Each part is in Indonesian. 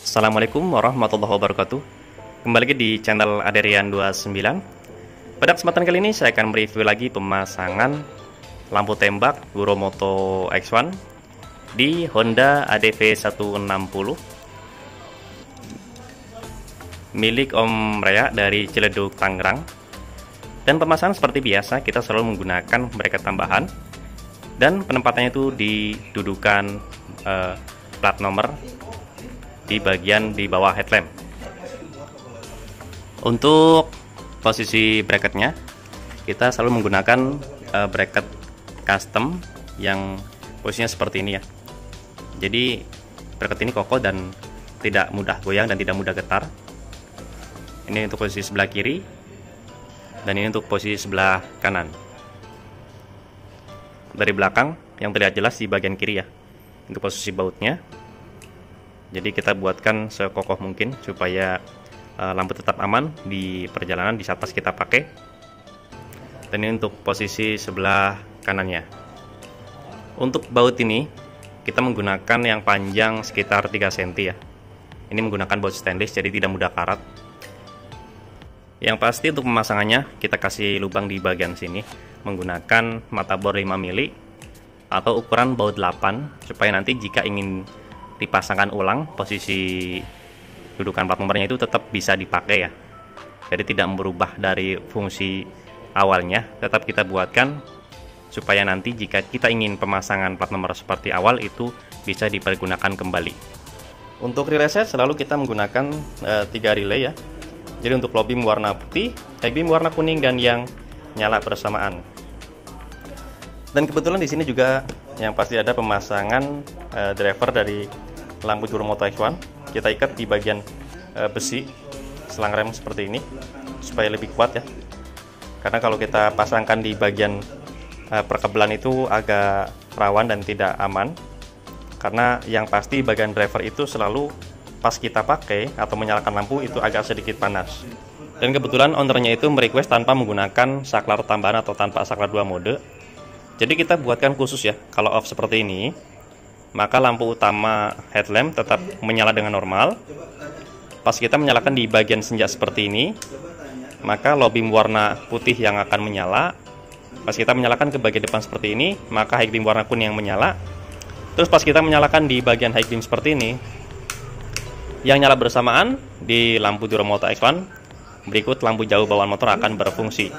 Assalamualaikum warahmatullahi wabarakatuh. Kembali lagi di channel Aderian29. Pada kesempatan kali ini saya akan mereview lagi pemasangan lampu tembak Guromoto X1 di Honda ADV 160 milik Om Rea dari Ciledug, Tangerang. Dan pemasangan seperti biasa, kita selalu menggunakan bracket tambahan dan penempatannya itu didudukan plat nomor di bagian di bawah headlamp. Untuk posisi bracketnya, kita selalu menggunakan bracket custom yang posisinya seperti ini ya. Jadi bracket ini kokoh dan tidak mudah goyang dan tidak mudah getar. Ini untuk posisi sebelah kiri dan ini untuk posisi sebelah kanan. Dari belakang yang terlihat jelas di bagian kiri ya, untuk posisi bautnya. Jadi kita buatkan sekokoh mungkin supaya lampu tetap aman di perjalanan di saat pas kita pakai. Dan ini untuk posisi sebelah kanannya. Untuk baut ini kita menggunakan yang panjang sekitar 3 cm ya. Ini menggunakan baut stainless jadi tidak mudah karat. Yang pasti untuk pemasangannya kita kasih lubang di bagian sini menggunakan mata bor 5 mili atau ukuran baut 8 supaya nanti jika ingin dipasangkan ulang, posisi dudukan plat nomornya itu tetap bisa dipakai ya. Jadi tidak berubah dari fungsi awalnya, tetap kita buatkan supaya nanti jika kita ingin pemasangan plat nomor seperti awal itu bisa dipergunakan kembali. Untuk relay set selalu kita menggunakan 3 relay ya. Jadi untuk low beam warna putih, high beam warna kuning, dan yang nyala bersamaan. Dan kebetulan di sini juga yang pasti ada pemasangan driver dari lampu Guromoto X1. Kita ikat di bagian besi selang rem seperti ini supaya lebih kuat ya. Karena kalau kita pasangkan di bagian perkebelan itu agak rawan dan tidak aman. Karena yang pasti bagian driver itu selalu pas kita pakai atau menyalakan lampu itu agak sedikit panas. Dan kebetulan ownernya itu merequest tanpa menggunakan saklar tambahan atau tanpa saklar 2 mode. Jadi kita buatkan khusus ya, kalau off seperti ini, maka lampu utama headlamp tetap menyala dengan normal. Pas kita menyalakan di bagian senja seperti ini, maka low beam warna putih yang akan menyala. Pas kita menyalakan ke bagian depan seperti ini, maka high beam warna kuning yang menyala. Terus pas kita menyalakan di bagian high beam seperti ini, yang nyala bersamaan di lampu Guromoto X1, berikut lampu jauh bawaan motor akan berfungsi.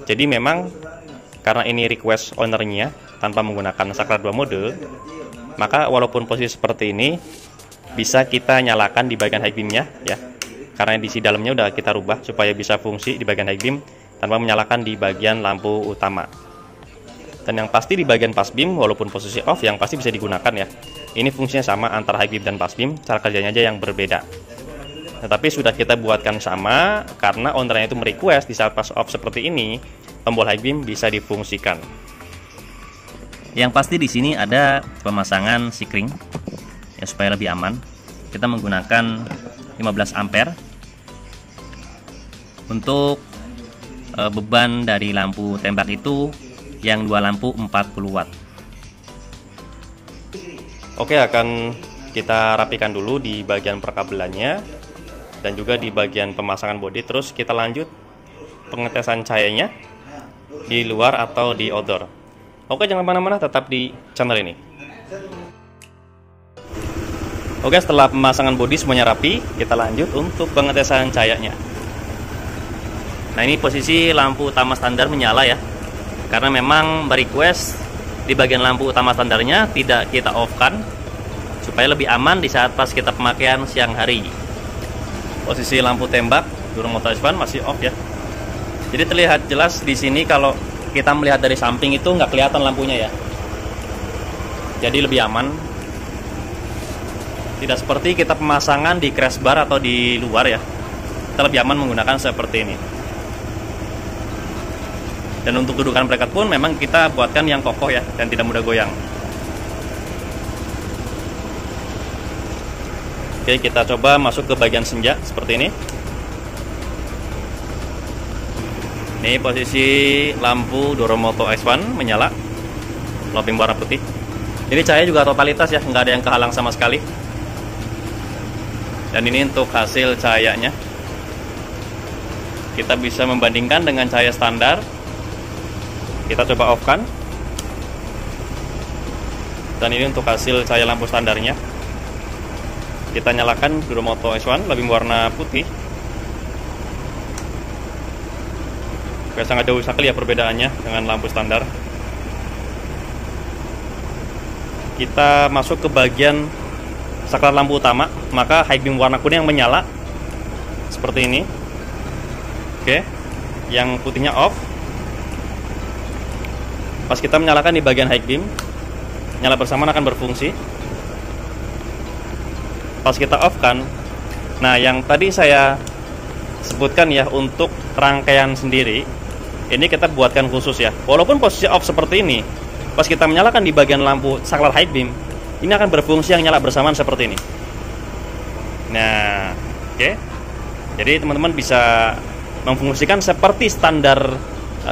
Jadi memang karena ini request ownernya tanpa menggunakan saklar 2 mode, maka walaupun posisi seperti ini bisa kita nyalakan di bagian high beamnya ya, karena di sini dalamnya udah kita rubah supaya bisa fungsi di bagian high beam tanpa menyalakan di bagian lampu utama. Dan yang pasti di bagian pass beam walaupun posisi off yang pasti bisa digunakan ya. Ini fungsinya sama antara high beam dan pass beam, cara kerjanya aja yang berbeda. Tetapi sudah kita buatkan sama karena ownernya itu merequest di saat pass off seperti ini tombol high beam bisa difungsikan. Yang pasti di sini ada pemasangan sikring ya, supaya lebih aman. Kita menggunakan 15 ampere untuk beban dari lampu tembak itu yang 2 lampu 40 watt. Oke, akan kita rapikan dulu di bagian perkabelannya dan juga di bagian pemasangan bodi. Terus kita lanjut pengetesan cahayanya di luar atau di outdoor. Oke, jangan kemana-mana, tetap di channel ini. Oke, setelah pemasangan bodi semuanya rapi, kita lanjut untuk pengetesan cahayanya. Nah, ini posisi lampu utama standar menyala ya, karena memang request di bagian lampu utama standarnya tidak kita off-kan supaya lebih aman di saat pas kita pemakaian siang hari. Posisi lampu tembak Guromoto X1 masih off ya. Jadi terlihat jelas di sini kalau kita melihat dari samping itu nggak kelihatan lampunya ya. Jadi lebih aman. Tidak seperti kita pemasangan di crash bar atau di luar ya. Kita lebih aman menggunakan seperti ini. Dan untuk dudukan bracket pun memang kita buatkan yang kokoh ya dan tidak mudah goyang. Oke, kita coba masuk ke bagian senja seperti ini. Ini posisi lampu Guromoto X1 menyala, low beam warna putih. Ini cahaya juga totalitas ya, nggak ada yang kehalang sama sekali. Dan ini untuk hasil cahayanya. Kita bisa membandingkan dengan cahaya standar. Kita coba off kan. Dan ini untuk hasil cahaya lampu standarnya. Kita nyalakan Duromoto S1 lebih warna putih. Oke, sangat jauh sekali ya perbedaannya dengan lampu standar. Kita masuk ke bagian saklar lampu utama, maka high beam warna kuning yang menyala seperti ini. Oke, yang putihnya off. Pas kita menyalakan di bagian high beam, nyala bersamaan akan berfungsi. Pas kita off kan, nah yang tadi saya sebutkan ya, untuk rangkaian sendiri ini kita buatkan khusus ya. Walaupun posisi off seperti ini, pas kita menyalakan di bagian lampu saklar high beam, ini akan berfungsi yang nyala bersamaan seperti ini. Nah, oke. Jadi teman-teman bisa memfungsikan seperti standar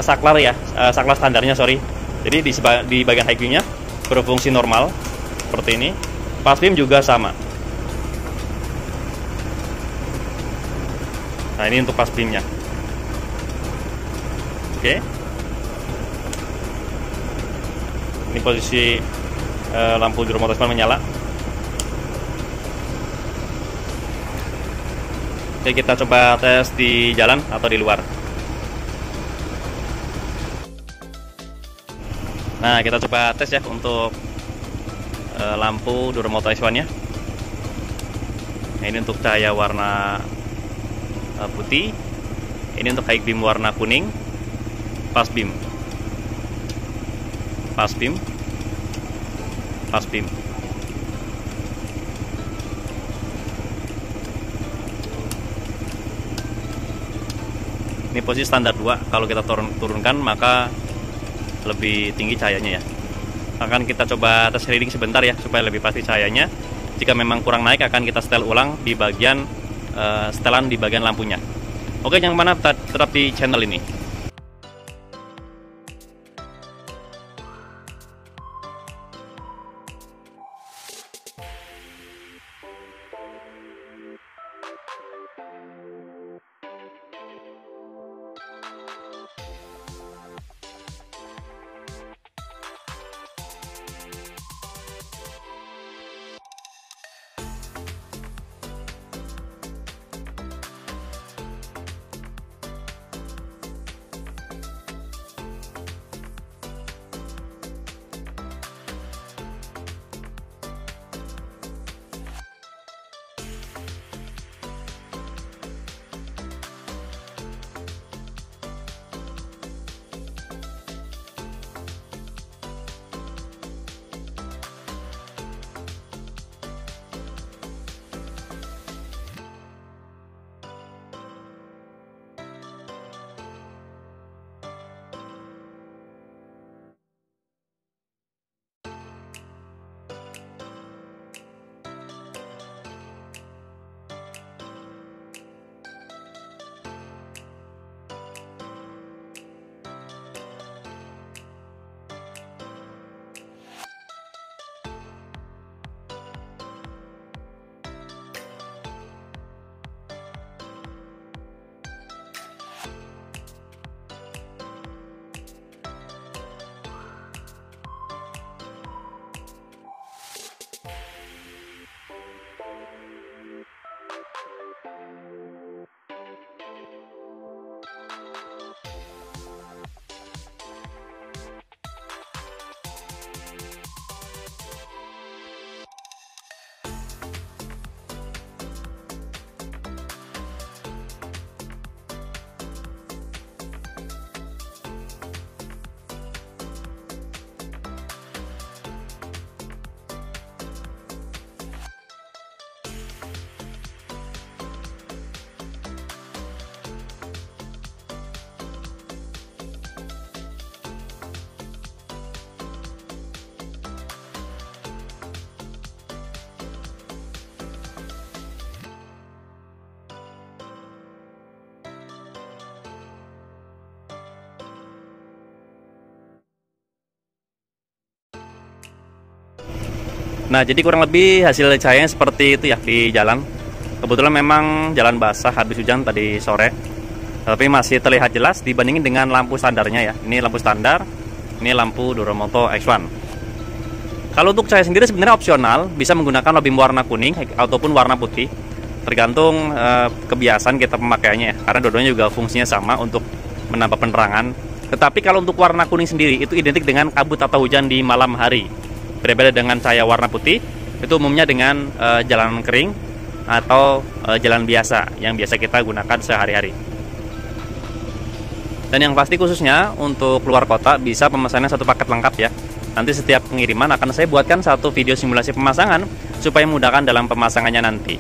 saklar ya, saklar standarnya sorry. Jadi di bagian high beamnya berfungsi normal seperti ini. Pas beam juga sama. Nah, ini untuk pas beamnya. Oke. Ini posisi lampu Duromoto S1 menyala. Oke, kita coba tes di jalan atau di luar. Nah, kita coba tes ya untuk lampu Duromoto S1 nya. Nah, ini untuk cahaya warna putih. Ini untuk high beam warna kuning. Pas beam. Pas beam. Pas beam. Ini posisi standar 2. Kalau kita turunkan maka lebih tinggi cahayanya ya. Akan kita coba tes reading sebentar ya supaya lebih pasti cahayanya. Jika memang kurang naik akan kita setel ulang di bagian setelan di bagian lampunya. Oke, yang mana tetap di channel ini. Nah, jadi kurang lebih hasil cahayanya seperti itu ya di jalan. Kebetulan memang jalan basah habis hujan tadi sore, tapi masih terlihat jelas dibandingin dengan lampu standarnya ya. Ini lampu standar, ini lampu Duromoto X1. Kalau untuk cahaya sendiri sebenarnya opsional, bisa menggunakan lobim warna kuning ataupun warna putih, tergantung kebiasaan kita pemakaiannya ya. Karena dua-duanya juga fungsinya sama untuk menambah penerangan. Tetapi kalau untuk warna kuning sendiri itu identik dengan kabut atau hujan di malam hari. Berbeda dengan cahaya warna putih, itu umumnya dengan jalan kering atau jalan biasa yang biasa kita gunakan sehari-hari. Dan yang pasti khususnya untuk luar kota bisa pemesannya satu paket lengkap ya. Nanti setiap pengiriman akan saya buatkan satu video simulasi pemasangan supaya memudahkan dalam pemasangannya nanti.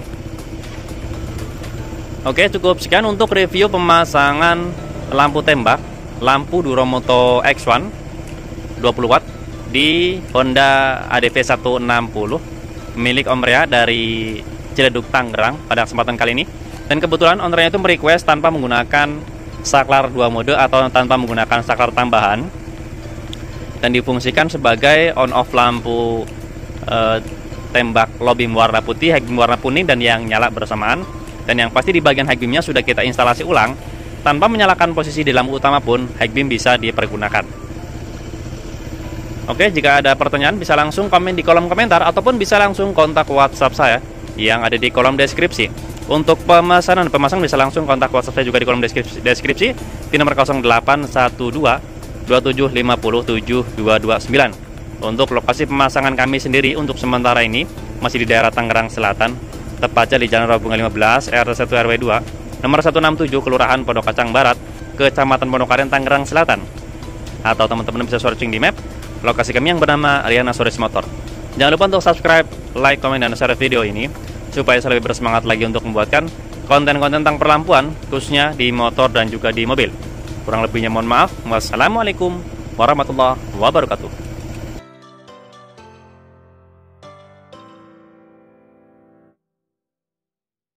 Oke, cukup sekian untuk review pemasangan lampu tembak lampu Duromoto X1 20 watt di Honda ADV 160 milik Om Rea dari Ciledug, Tangerang pada kesempatan kali ini. Dan kebetulan ownernya itu merequest tanpa menggunakan saklar 2 mode atau tanpa menggunakan saklar tambahan, dan difungsikan sebagai on off lampu tembak low beam warna putih, high beam warna kuning, dan yang nyala bersamaan. Dan yang pasti di bagian high beamnya sudah kita instalasi ulang tanpa menyalakan posisi di lampu utama pun high beam bisa dipergunakan. Oke, jika ada pertanyaan bisa langsung komen di kolom komentar ataupun bisa langsung kontak WhatsApp saya yang ada di kolom deskripsi. Untuk pemesanan bisa langsung kontak WhatsApp saya juga di kolom deskripsi di nomor 0812 27507229. Untuk lokasi pemasangan kami sendiri untuk sementara ini masih di daerah Tangerang Selatan, tepatnya di Jalan Rabungan 15 RT 1 RW 2 nomor 167 Kelurahan Pondok Kacang Barat, Kecamatan Pondokaren, Tangerang Selatan. Atau teman-teman bisa searching di map lokasi kami yang bernama Ariana Soris Motor. Jangan lupa untuk subscribe, like, komen, dan share video ini supaya saya lebih bersemangat lagi untuk membuatkan konten-konten tentang perlampuan, khususnya di motor dan juga di mobil. Kurang lebihnya mohon maaf. Wassalamualaikum warahmatullahi wabarakatuh.